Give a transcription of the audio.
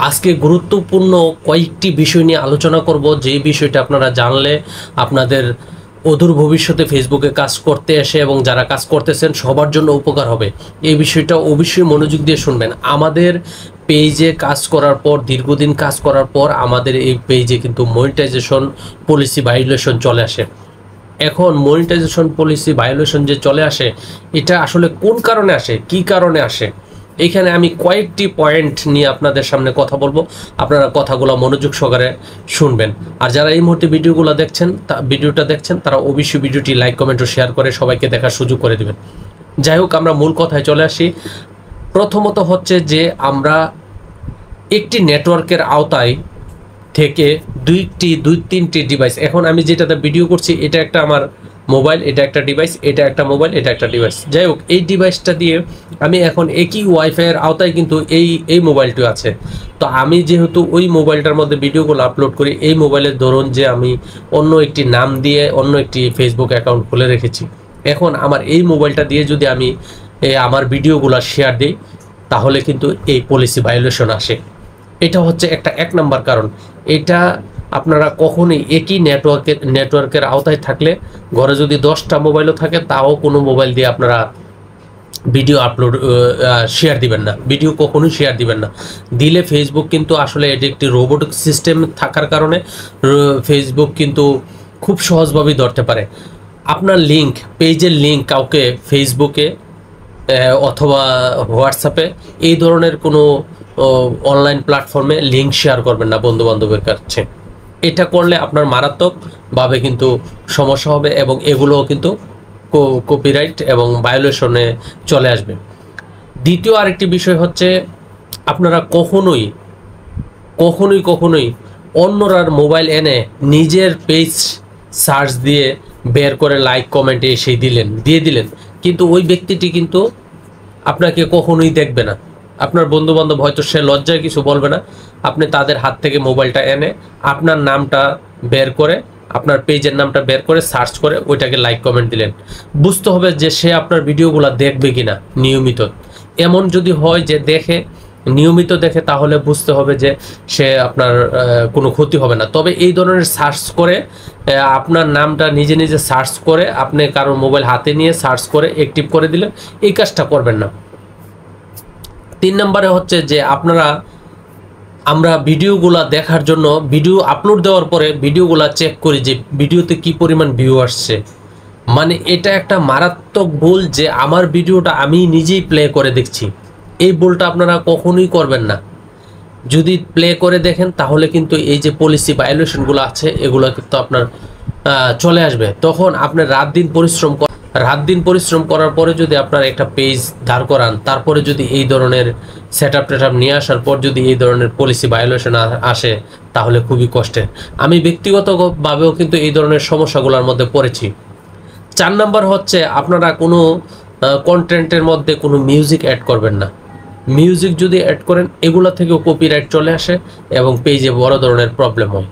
আজকে গুরুত্বপূর্ণ কয়েকটি বিষয় নিয়ে আলোচনা করব, যে বিষয়টা আপনারা জানলে আপনাদের অদূর ভবিষ্যতে ফেসবুকে কাজ করতে এসে এবং যারা কাজ করতেছেন সবার জন্য উপকার হবে। এই বিষয়টা অবশ্যই মনোযোগ দিয়ে শুনবেন। আমাদের পেজে কাজ করার পর, দীর্ঘদিন কাজ করার পর আমাদের এই পেজে কিন্তু মনিটাইজেশন পলিসি ভায়োলেশন চলে আসে। এখন মনিটাইজেশন পলিসি ভায়োলেশন যে চলে আসে, এটা আসলে কোন কারণে আসে, কি কারণে আসে, এইখানে আমি কয়েকটি পয়েন্ট নিয়ে আপনাদের সামনে কথা বলবো। আপনারা কথাগুলো মনোযোগ সহকারে শুনবেন। আর যারা এই মুহূর্তে ভিডিওটা দেখছেন তারা অবশ্যই ভিডিওটি লাইক, কমেন্ট ও শেয়ার করে সবাইকে দেখার সুযোগ করে দিবেন। যাই হোক, আমরা মূল কথায় চলে আসি। প্রথমত হচ্ছে যে আমরা একটি নেটওয়ার্কের আওতায় থেকে দুই তিনটি ডিভাইস, এখন আমি যেটাতে ভিডিও করছি এটা একটা আমার মোবাইল, এটা একটা ডিভাইস, এটা একটা মোবাইল, এটা একটা ডিভাইস। যাই হোক, এই ডিভাইসটা দিয়ে আমি এখন একই ওয়াইফাইয়ের আওতায় কিন্তু এই মোবাইলটি আছে। তো আমি যেহেতু ওই মোবাইলটার মধ্যে ভিডিওগুলো আপলোড করি, এই মোবাইলের ধরুন যে আমি অন্য একটি নাম দিয়ে অন্য একটি ফেসবুক অ্যাকাউন্ট খুলে রেখেছি। এখন আমার এই মোবাইলটা দিয়ে যদি আমি আমার ভিডিওগুলো শেয়ার দিই, তাহলে কিন্তু এই পলিসি ভায়োলেশন আসে। এটা হচ্ছে এক নাম্বার কারণ। এটা আপনারা কখনোই একই নেটওয়ার্কের আওতায় থাকলে, ঘরে যদি 10টা মোবাইলও থাকে তাও কোনো মোবাইল দিয়ে আপনারা ভিডিও শেয়ার দিবেন না, ভিডিও কখনোই শেয়ার দিবেন না। দিলে ফেসবুক কিন্তু আসলে এটি একটি রোবোটিক সিস্টেম থাকার কারণে ফেসবুক কিন্তু খুব সহজভাবেই ধরতে পারে। আপনার পেজের লিঙ্ক কাউকে ফেসবুকে অথবা হোয়াটসঅ্যাপে এই ধরনের কোনো অনলাইন প্ল্যাটফর্মে লিঙ্ক শেয়ার করবেন না বন্ধু বান্ধবের কাছে। এটা করলে আপনার মারাত্মকভাবে কিন্তু সমস্যা হবে এবং এগুলোও কিন্তু কপিরাইট এবং ভায়োলেশনে চলে আসবে। দ্বিতীয় আরেকটি বিষয় হচ্ছে, আপনারা কখনোই অন্যরার মোবাইল এনে নিজের পেজ সার্চ দিয়ে বের করে লাইক কমেন্টে দিয়ে দিলেন, কিন্তু ওই ব্যক্তিটি কিন্তু আপনাকে কখনোই দেখবে না। আপনার বন্ধু বান্ধব হয়তো সে লজ্জায় কিছু বলবে না, আপনি তাদের হাত থেকে মোবাইলটা এনে আপনার নামটা বের করে, আপনার পেজের নামটা বের করে সার্চ করে ওইটাকে লাইক কমেন্ট দিলেন। বুঝতে হবে যে সে আপনার ভিডিওগুলো দেখবে কিনা নিয়মিত। এমন যদি হয় যে নিয়মিত দেখে, তাহলে বুঝতে হবে যে সে আপনার কোনো ক্ষতি হবে না। তবে এই ধরনের সার্চ করে আপনার নামটা নিজে সার্চ করে আপনি কারোর মোবাইল হাতে নিয়ে সার্চ করে অ্যাক্টিভ করে দিলেন, এই কাজটা করবেন না। 3 নম্বরে হচ্ছে যে আমরা ভিডিওগুলা দেখার জন্য, ভিডিও আপলোড দেওয়ার পরে ভিডিওগুলা চেক করি যে ভিডিওতে কি পরিমাণ ভিউ আসছে। মানে এটা একটা মারাত্মক ভুল যে আমার ভিডিওটা আমি নিজেই প্লে করে দেখছি। এই ভুলটা আপনারা কখনোই করবেন না। যদি প্লে করে দেখেন তাহলে কিন্তু এই যে পলিসি ভায়োলেশনগুলো আছে এগুলো কিন্তু আপনার চলে আসবে। তখন আপনার রাত দিন পরিশ্রম করার পরে যদি আপনার একটা পেজ দাঁড় করান, তারপরে যদি এই ধরনের সেটআপ নিয়ে আসার পর যদি এই ধরনের পলিসি ভায়োলেশন আসে, তাহলে খুবই কষ্টের। আমি ব্যক্তিগতভাবেও কিন্তু এই ধরনের সমস্যাগুলোর মধ্যে পড়েছি। 4 নম্বর হচ্ছে, আপনারা কোনো কন্টেন্টের মধ্যে কোনো মিউজিক অ্যাড করবেন না। মিউজিক যদি অ্যাড করেন, এগুলো থেকেও কপিরাইট চলে আসে এবং পেজে বড় ধরনের প্রবলেম হয়।